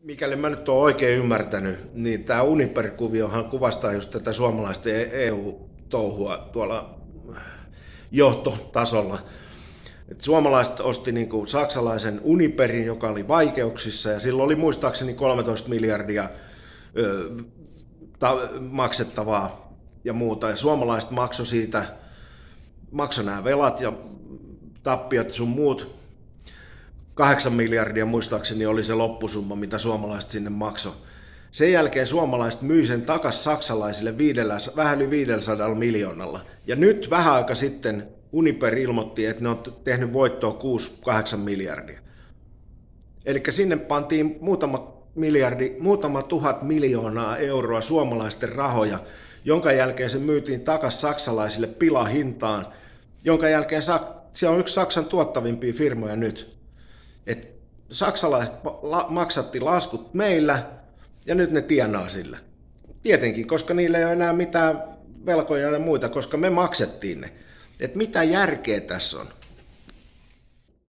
Mikäli mä nyt oon oikein ymmärtänyt, niin tämä Uniper-kuviohan kuvastaa just tätä suomalaisten EU-touhua tuolla johtotasolla. Et suomalaiset osti niinku saksalaisen Uniperin, joka oli vaikeuksissa, ja silloin oli muistaakseni 13 miljardia maksettavaa ja muuta. Ja suomalaiset maksoi siitä, maksoi nämä velat ja tappiot sun muut. 8 miljardia muistaakseni oli se loppusumma, mitä suomalaiset sinne maksoi. Sen jälkeen suomalaiset myi sen takaisin saksalaisille vähän yli 500 miljoonalla. Ja nyt vähän aika sitten Uniper ilmoitti, että ne on tehnyt voittoa 6-8 miljardia. Eli sinne pantiin muutama tuhat miljoonaa euroa suomalaisten rahoja, jonka jälkeen se myytiin takaisin saksalaisille pilahintaan, jonka jälkeen se on yksi Saksan tuottavimpia firmoja nyt. Et saksalaiset maksatti laskut meillä ja nyt ne tienaa sillä. Tietenkin, koska niillä ei ole enää mitään velkoja ja muita, koska me maksettiin ne. Et mitä järkeä tässä on?